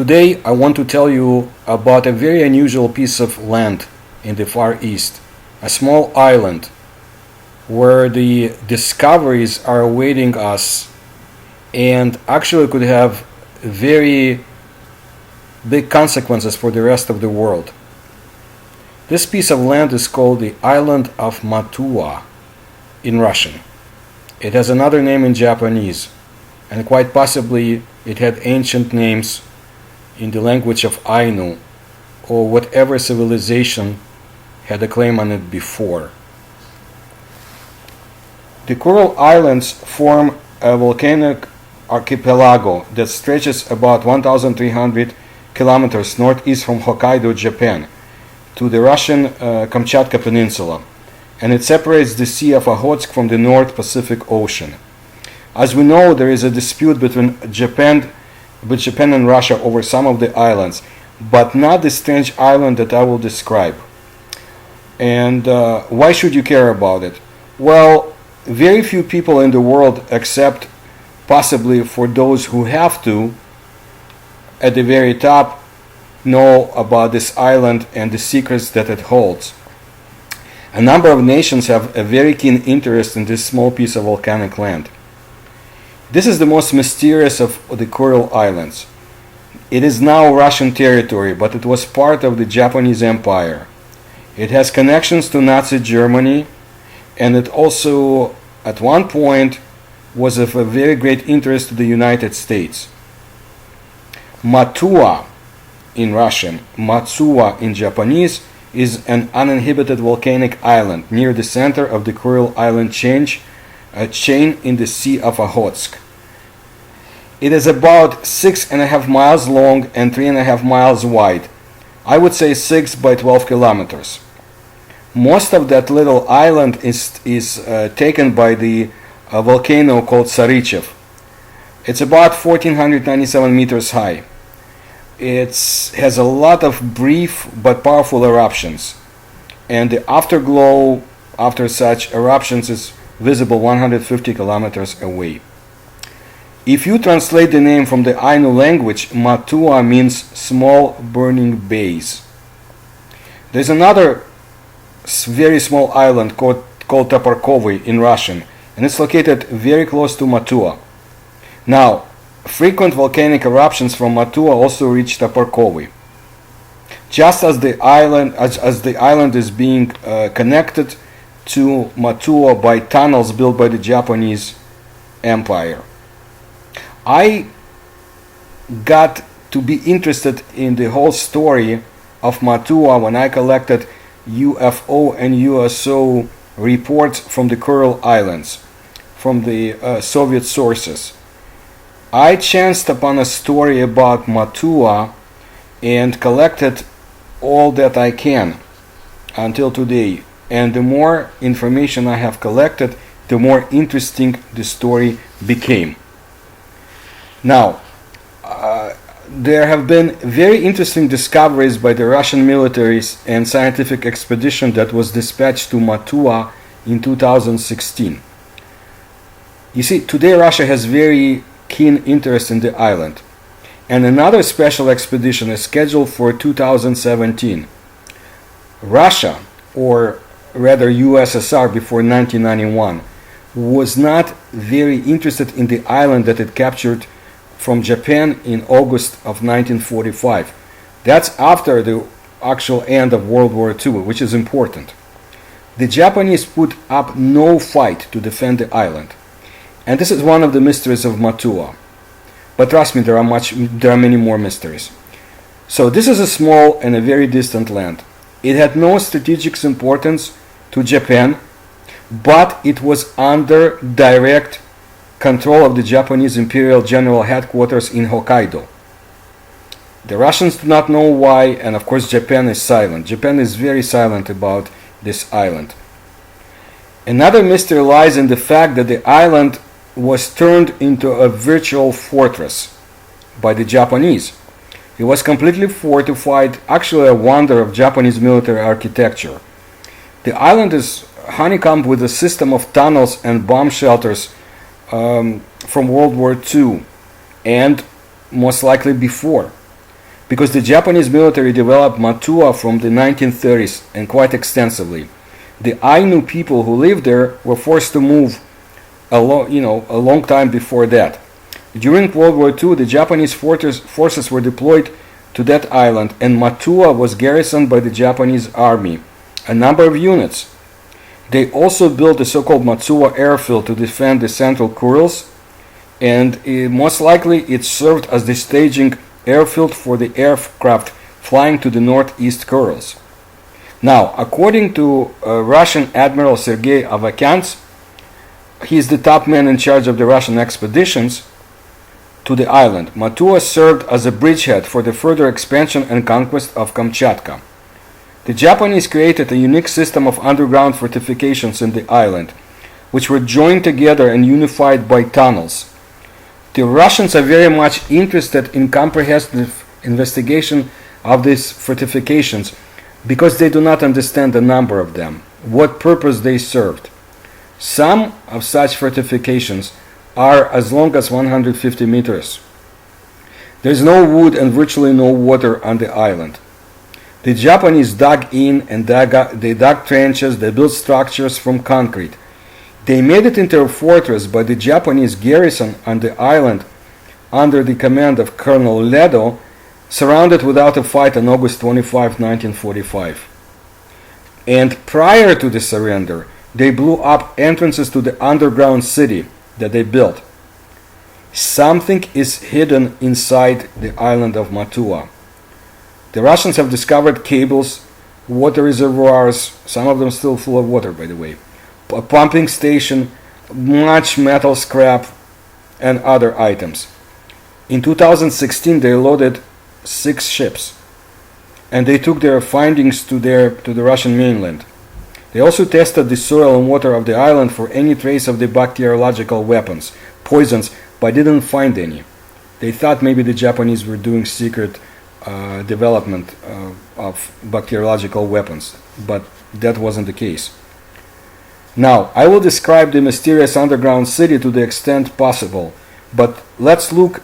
Today I want to tell you about a very unusual piece of land in the Far East, a small island where the discoveries are awaiting us and actually could have very big consequences for the rest of the world. This piece of land is called the island of Matua in Russian. It has another name in Japanese, and quite possibly it had ancient names in the language of Ainu or whatever civilization had a claim on it before. The Kuril Islands form a volcanic archipelago that stretches about 1,300 kilometers northeast from Hokkaido, Japan, to the Russian Kamchatka Peninsula, and it separates the Sea of Okhotsk from the North Pacific Ocean. As we know, there is a dispute between Japan and Russia over some of the islands, but not the strange island that I will describe. And why should you care about it? Well, very few people in the world, except possibly for those who have to, at the very top, know about this island and the secrets that it holds. A number of nations have a very keen interest in this small piece of volcanic land. This is the most mysterious of the Kuril Islands. It is now Russian territory, but it was part of the Japanese Empire. It has connections to Nazi Germany, and it also, at one point, was of a very great interest to the United States. Matua in Russian, Matua in Japanese, is an uninhabited volcanic island near the center of the Kuril Island chain in the Sea of Okhotsk. It is about 6.5 miles long and 3.5 miles wide. I would say 6 by 12 kilometers. Most of that little island is taken by the volcano called Sarychev. It's about 1,497 meters high. It has a lot of brief but powerful eruptions, and the afterglow after such eruptions is visible 150 kilometers away. If you translate the name from the Ainu language, Matua means small burning base. There's another very small island called Toporkovy in Russian, and it's located very close to Matua. Now, frequent volcanic eruptions from Matua also reach Toporkovy. Just as the island is being connected to Matua by tunnels built by the Japanese Empire. I got to be interested in the whole story of Matua when I collected UFO and USO reports from the Kuril Islands, from the Soviet sources. I chanced upon a story about Matua and collected all that I can until today. And the more information I have collected, the more interesting the story became. Now, there have been very interesting discoveries by the Russian military and scientific expedition that was dispatched to Matua in 2016. You see, today Russia has very keen interest in the island, and another special expedition is scheduled for 2017. Russia, or rather USSR before 1991, was not very interested in the island that it captured from Japan in August of 1945. That's after the actual end of World War II, which is important. The Japanese put up no fight to defend the island. And this is one of the mysteries of Matua. But trust me, there are many more mysteries. So this is a small and a very distant land. It had no strategic importance to Japan, but it was under direct control of the Japanese Imperial General Headquarters in Hokkaido. The Russians do not know why, and of course Japan is silent. Japan is very silent about this island. Another mystery lies in the fact that the island was turned into a virtual fortress by the Japanese. It was completely fortified, actually a wonder of Japanese military architecture. The island is honeycombed with a system of tunnels and bomb shelters from World War II and most likely before. because the Japanese military developed Matua from the 1930s and quite extensively. The Ainu people who lived there were forced to move a long time before that. During World War II, the Japanese forces were deployed to that island, and Matua was garrisoned by the Japanese army, a number of units. They also built the so-called Matua airfield to defend the Central Kurils, and most likely it served as the staging airfield for the aircraft flying to the northeast Kurils. Now, according to Russian Admiral Sergei Avakyants, he is the top man in charge of the Russian expeditions to the island. Matua served as a bridgehead for the further expansion and conquest of Kamchatka. The Japanese created a unique system of underground fortifications in the island, which were joined together and unified by tunnels. The Russians are very much interested in comprehensive investigation of these fortifications because they do not understand the number of them, what purpose they served. Some of such fortifications are as long as 150 meters. There is no wood and virtually no water on the island. The Japanese dug in and they dug trenches, they built structures from concrete. They made it into a fortress, but the Japanese garrison on the island, under the command of Colonel Ledo, surrounded without a fight on August 25, 1945. And prior to the surrender, they blew up entrances to the underground city that they built. Something is hidden inside the island of Matua. The Russians have discovered cables, water reservoirs, some of them still full of water, by the way, a pumping station, much metal scrap, and other items. In 2016, they loaded 6 ships, and they took their findings to the Russian mainland. They also tested the soil and water of the island for any trace of the bacteriological weapons, poisons, but didn't find any. They thought maybe the Japanese were doing secret development of bacteriological weapons, but that wasn't the case. Now, I will describe the mysterious underground city to the extent possible, but let's look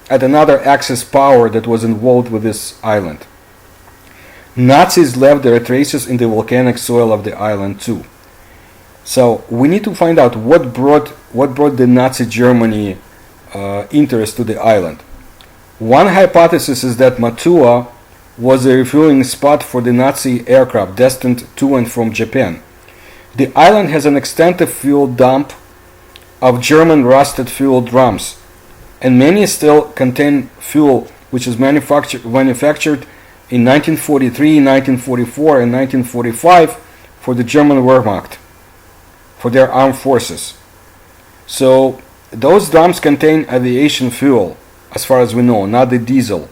at another Axis power that was involved with this island. Nazis left their traces in the volcanic soil of the island too. So we need to find out what brought the Nazi Germany interest to the island. One hypothesis is that Matua was a refueling spot for the Nazi aircraft destined to and from Japan. The island has an extensive fuel dump of German rusted fuel drums, and many still contain fuel which is manufactured in 1943, 1944, and 1945 for the German Wehrmacht, for their armed forces. So those drums contain aviation fuel, as far as we know, not the diesel.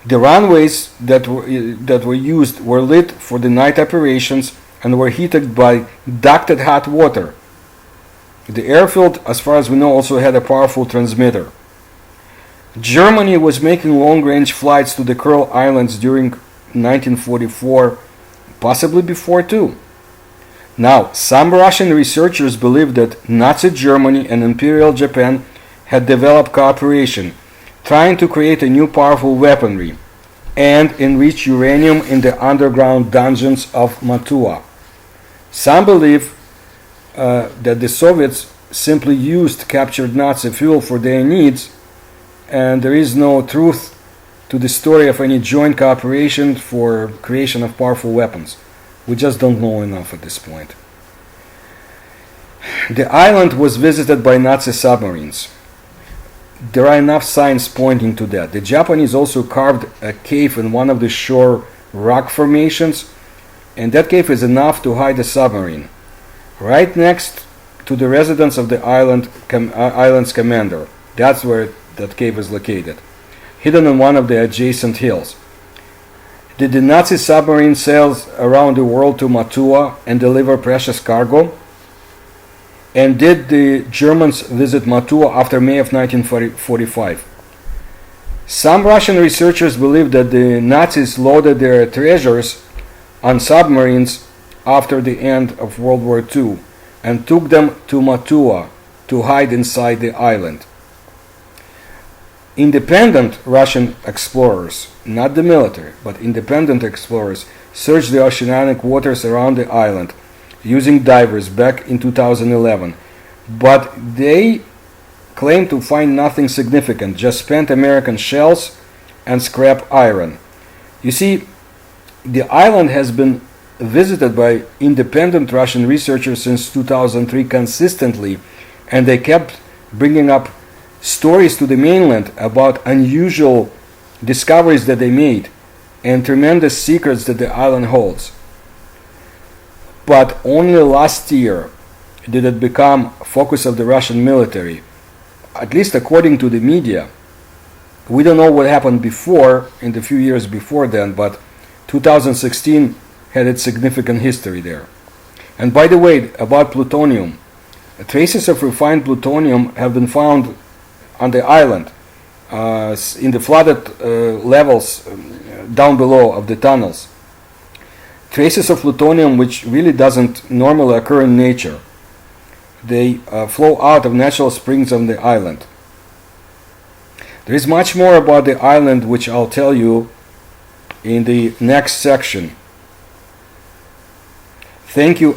The runways that were used were lit for the night operations and were heated by ducted hot water. The airfield, as far as we know, also had a powerful transmitter. Germany was making long-range flights to the Kuril Islands during 1944, possibly before too. Now, some Russian researchers believe that Nazi Germany and Imperial Japan had developed cooperation, trying to create a new powerful weaponry and enrich uranium in the underground dungeons of Matua. Some believe that the Soviets simply used captured Nazi fuel for their needs, and there is no truth to the story of any joint cooperation for creation of powerful weapons. We just don't know enough at this point. The island was visited by Nazi submarines. There are enough signs pointing to that. The Japanese also carved a cave in one of the shore rock formations, and that cave is enough to hide a submarine. Right next to the residence of the island's commander. That's where that cave is located, hidden on one of the adjacent hills. Did the Nazi submarine sail around the world to Matua and deliver precious cargo? And did the Germans visit Matua after May of 1945? Some Russian researchers believe that the Nazis loaded their treasures on submarines after the end of World War II and took them to Matua to hide inside the island. Independent Russian explorers, not the military, but independent explorers, searched the oceanic waters around the island using divers back in 2011. But they claim to find nothing significant, just spent American shells and scrap iron. You see, the island has been visited by independent Russian researchers since 2003 consistently, and they kept bringing up stories to the mainland about unusual discoveries that they made and tremendous secrets that the island holds. But only last year did it become a focus of the Russian military, at least according to the media. We don't know what happened before, in the few years before then, but 2016 had its significant history there. And by the way, about plutonium, traces of refined plutonium have been found on the island in the flooded levels down below of the tunnels. Traces of plutonium which really doesn't normally occur in nature. They flow out of natural springs on the island. There is much more about the island which I'll tell you in the next section. Thank you.